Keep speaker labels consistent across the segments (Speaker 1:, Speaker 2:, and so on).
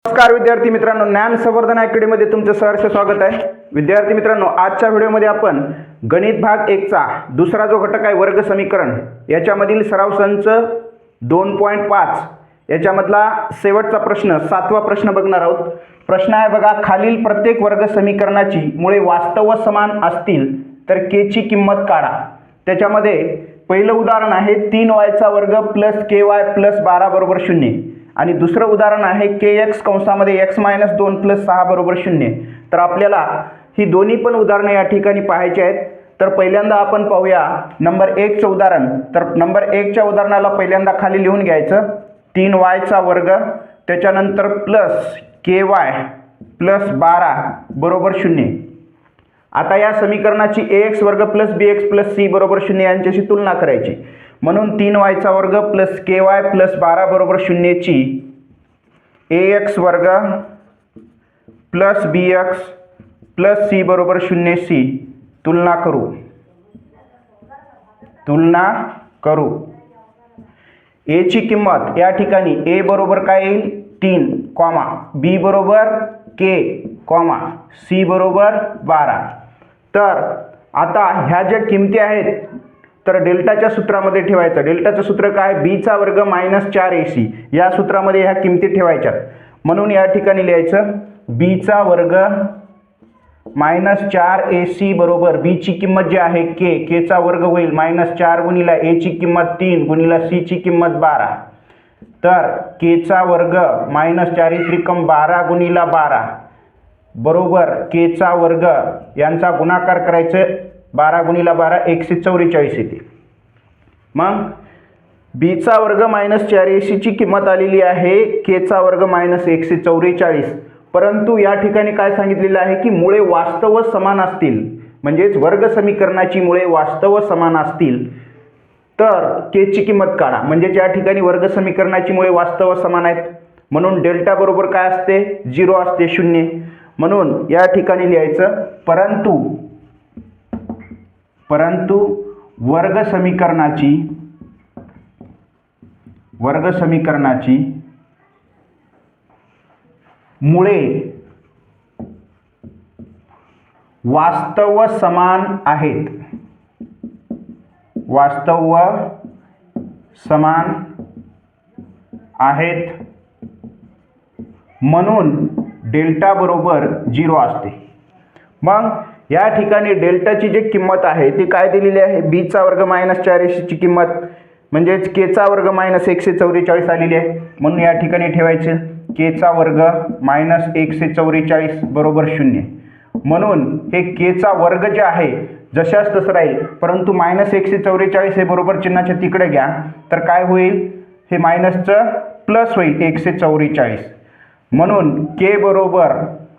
Speaker 1: नमस्कार विद्यार्थी मित्रांनो, ज्ञान संवर्धन अकॅडमीमध्ये तुमचं सहर्ष स्वागत आहे। विद्यार्थी मित्रांनो, आजच्या व्हिडिओमध्ये आपण गणित भाग 1 चा दुसरा जो घटक आहे वर्ग समीकरण याच्यामधील सराव संच 2.5 याच्यामधला शेवटचा प्रश्न 7वा प्रश्न बघणार आहोत। प्रश्न आहे बघा, खालील प्रत्येक वर्ग समीकरणाची मुळे वास्तव व समान असतील तर k ची किंमत काढा। त्याच्यामध्ये पहिलं उदाहरण आहे 3y चा वर्ग प्लस ky प्लस 12 बरोबर 0 आणि दुसरं उदाहरण आहे kx कंसामध्ये x - 2 प्लस 6 बरोबर 0। तर आपल्याला ही दोन्ही पण उदाहरणे या ठिकाणी पाहायची आहेत। तर पहिल्यांदा आपण पाहूया नंबर 1 चं उदाहरण। तर नंबर 1 च्या उदाहरणाला पहिल्यांदा खाली लिहून घ्यायचं 3y चा वर्ग त्याच्यानंतर प्लस ky प्लस 12 बरोबर 0। आता या समीकरणाची ax वर्ग प्लस bx प्लस c बरोबर 0 यांच्याशी तुलना करायची। म्हणून 3y चा वर्ग प्लस ky प्लस 12 बरोबर 0 ची ax वर्ग प्लस bx प्लस c बरोबर 0 ची तुलना करू। a ची किंमत या ठिकाणी a बरोबर काय येईल 3, b बरोबर k, c बरोबर 12। तर आता ह्या ज्या किमती आहेत तर डेल्टाच्या सूत्रामध्ये ठेवायचं। डेल्टाचं सूत्र काय, b चा वर्ग - 4ac या सूत्रामध्ये ह्या किमती ठेवायच्या। म्हणून या ठिकाणी लिहायचं b चा वर्ग - 4ac बरोबर b ची किंमत जी आहे k चा वर्ग होईल -4 गुणिले a ची किंमत 3 गुणिले c ची किंमत 12। तर k चा वर्ग -4 त्रिकम 12 गुणिले 12 बरोबर k चा वर्ग यांचा गुणाकार करायचं 12 गुणिले 12 144 येते। मग b चा वर्ग -4ac ची किंमत आलेली आहे k चा वर्ग -144। परंतु या ठिकाणी काय सांगितलेलं आहे की मुळे वास्तव समान असतील, म्हणजेच वर्ग समीकरणाची मुळे वास्तव समान असतील तर k ची किंमत काढा। म्हणजे या ठिकाणी वर्ग समीकरणाची मुळे वास्तव समान आहेत म्हणून डेल्टा बरोबर काय असते 0 असते 0। म्हणून या ठिकाणी लिहायचं परंतु वर्ग समीकरणाची मुळे वास्तव समान आहेत। म्हणून डेल्टा बरोबर 0 असते। मग या ठिकाणी डेल्टाची जी किंमत आहे ती काय दिलेली आहे, b चा वर्ग -4ac ची किंमत म्हणजेच k चा वर्ग -144 आलेली आहे। म्हणून या ठिकाणी ठेवायचे k चा वर्ग -144 बरोबर 0। म्हणून हे k चा वर्ग जे आहे जशास तसं राहील, परंतु -144 हे बरोबर चिन्हाच्या तिकडे घ्या तर काय होईल, हे मायनसचं प्लस होईल 144। म्हणून k बरोबर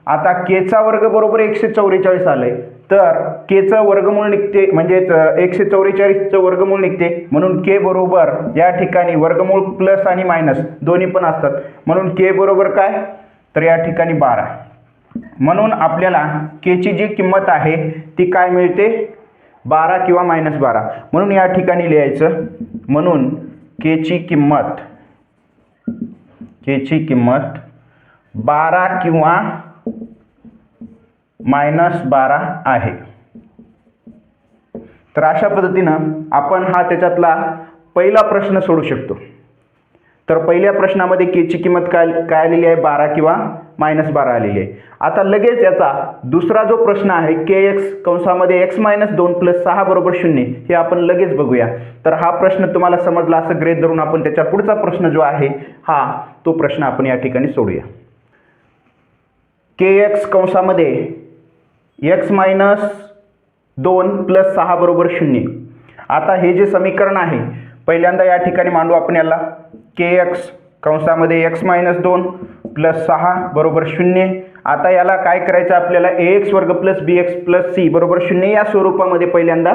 Speaker 1: आता k चा वर्ग बरोबर 144 आले तर k चं वर्गमूळ निघते, म्हणजेच 144 चं वर्गमूळ निघते। म्हणून k बरोबर या ठिकाणी वर्गमूळ प्लस आणि मायनस दोन्ही पण असतात। म्हणून k बरोबर काय, तर या ठिकाणी 12। म्हणून आपल्याला k ची जी किंमत आहे ती काय मिळते 12 किंवा -12। म्हणून या ठिकाणी लिहायचं, म्हणून k ची किंमत 12 किंवा -12 आहे। तर अशा पद्धतीनं आपण हा त्याच्यातला पहिला प्रश्न सोडू शकतो। तर पहिल्या प्रश्नामध्ये k ची किंमत काय आलेली आहे 12 किंवा -12 आलेली आहे। आता लगेच याचा दुसरा जो प्रश्न आहे kx कंसामध्ये x - 2 प्लस 6 बरोबर 0 हे आपण लगेच बघूया। तर हा प्रश्न तुम्हाला समजला असं गृहीत धरून आपण त्याच्या पुढचा प्रश्न जो आहे तो प्रश्न आपण या ठिकाणी सोडूया। kx कंसामध्ये x - 2 प्लस 6 बरोबर 0। आता हे जे समीकरण आहे पहिल्यांदा या ठिकाणी मांडू आपण याला kx कंसामध्ये x - 2 प्लस 6 बरोबर 0। आता याला काय करायचं, आपल्याला ax वर्ग प्लस bx प्लस c बरोबर 0 या स्वरूपामध्ये पहिल्यांदा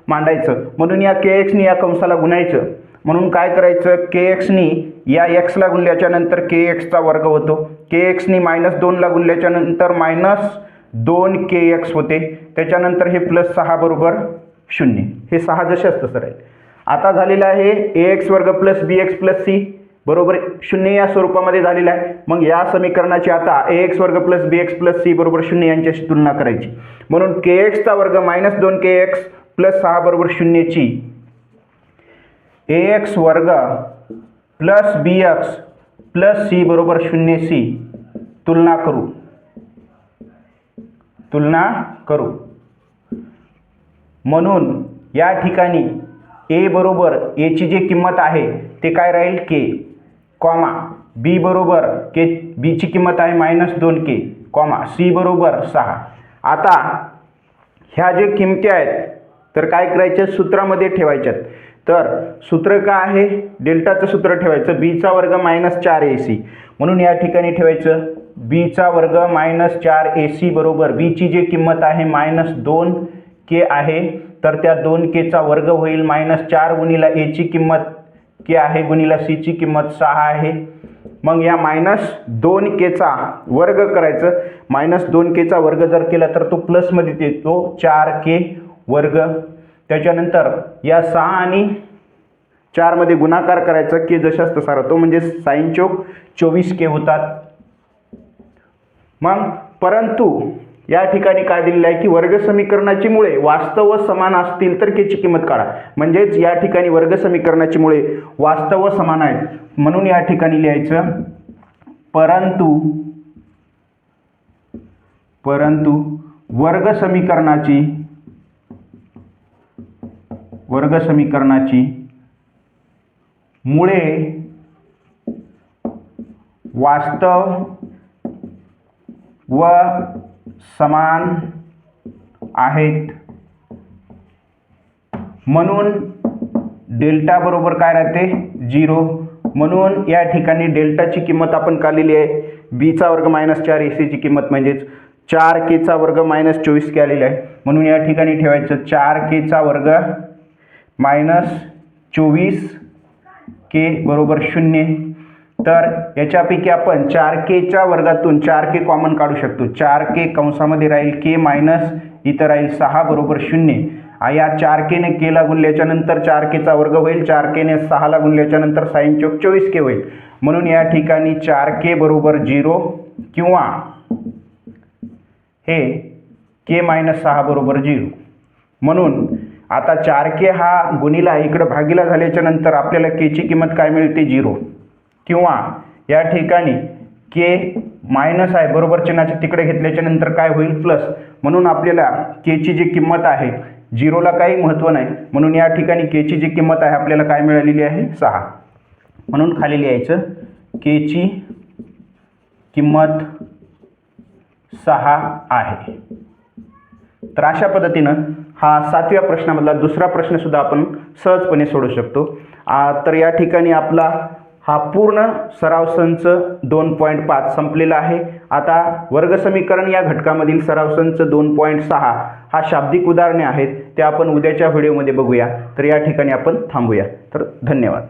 Speaker 1: मांडायचं। म्हणून या kx नी या कंसाला गुणायचं। म्हणून काय करायचं, kx नी या x ला गुणल्याच्या नंतर kx चा वर्ग होतो, kx नी -2 ला गुणल्याच्या नंतर -2kx होते, त्याच्यानंतर हे प्लस 6 बरोबर 0, हे 6 जशास तसं राहील। आता झालेला आहे ax वर्ग प्लस bx प्लस c बरोबर 0 या स्वरूपामध्ये झालेला आहे. मग या समीकरणाची आता ax वर्ग प्लस bx प्लस c बरोबर 0 यांच्याशी तुलना करायची. म्हणून kx चा वर्ग मायनस 2kx प्लस 6 बरोबर 0 ची ax वर्ग प्लस bx प्लस c बरोबर 0 ची तुलना करू. म्हणून या ठिकाणी a बरोबर a ची जी किंमत आहे ते काय राहील k, कॉमा b बरोबर b ची किंमत आहे मायनस 2k, कॉमा c बरोबर 6. आता ह्या जे किमती आहेत तर काय करायचे, सूत्रामध्ये ठेवायच्यात. तर सूत्र काय आहे, डेल्टाचं सूत्र ठेवायचं b चा वर्ग मायनस 4ac. म्हणून या ठिकाणी ठेवायचं b चा वर्ग मायनस 4ac बरोबर b ची जी किंमत आहे मायनस 2k आहे, तर त्या 2k चा वर्ग होईल मायनस 4 गुणिला a ची किंमत k आहे गुणिला c ची किंमत 6 आहे. मग या मायनस 2k चा वर्ग करायचं. मायनस 2k चा वर्ग जर केला तर तो प्लसमध्ये येतो 4k वर्ग. त्याच्यानंतर या 6 आणि 4 मध्ये गुणाकार करायचा, k जशाच तसा राहतो म्हणजे साइन चौक 24k होतात. मग परंतु या ठिकाणी काय दिलेलं आहे की वर्ग समीकरणाची मुळे वास्तव व समान असतील तर k ची किंमत काढा. म्हणजेच या ठिकाणी वर्ग समीकरणाची मुळे वास्तव व समान आहेत. म्हणून या ठिकाणी लिहायचं परंतु वर्ग समीकरणाची मुळे वास्तव व समान आहेत. म्हणून डेल्टा बरोबर काय राहते 0. म्हणून या ठिकाणी डेल्टाची किंमत आपण काढलेली आहे b चा वर्ग मायनस 4ac ची किंमत म्हणजेच 4k चा वर्ग मायनस 24k आलेला आहे. म्हणून या ठिकाणी ठेवायचं 4k चा वर्ग मायनस 24k बरोबर 0. तर याच्यापैकी आपण 4k च्या वर्गातून 4k कॉमन काढू शकतो. 4k कंसामध्ये राहील k मायनस इथं राहील 6 बरोबर 0. या 4k ने k ला गुणल्याच्या नंतर 4k चा वर्ग होईल. 4k ने 6 ला गुणल्याच्या नंतर साइन चौक 24k होईल. म्हणून या ठिकाणी 4k बरोबर 0 किंवा हे k मायनस 6 बरोबर 0. म्हणून आता 4k हा गुणिला इकडे भागीला झाल्याच्या नंतर आपल्याला k ची किंमत काय मिळते 0, किंवा या ठिकाणी k मायनस आहे बरोबर चिन्हाच्या तिकडे घेतल्याच्या नंतर काय होईल प्लस. म्हणून आपल्याला k ची जी किंमत आहे 0 ला काही महत्त्व नाही. म्हणून या ठिकाणी k ची जी किंमत आहे आपल्याला काय मिळालेली आहे 6. म्हणून खाली लिहायचं k ची किंमत 6 आहे. तर अशा पद्धतीनं हा 7व्या प्रश्नामधला दुसरा प्रश्न सुद्धा आपण सहजपणे सोडवू शकतो. तर या ठिकाणी आपला हा पूर्ण सराव संच 2.5 संपलेला आहे. आता वर्ग समीकरण या घटकामधील सराव संच 2.6 हा शाब्दिक उदाहरणे आहेत, ते आपण उद्याच्या व्हिडिओमध्ये बघूया. तर या ठिकाणी आपण थांबूया. तर धन्यवाद.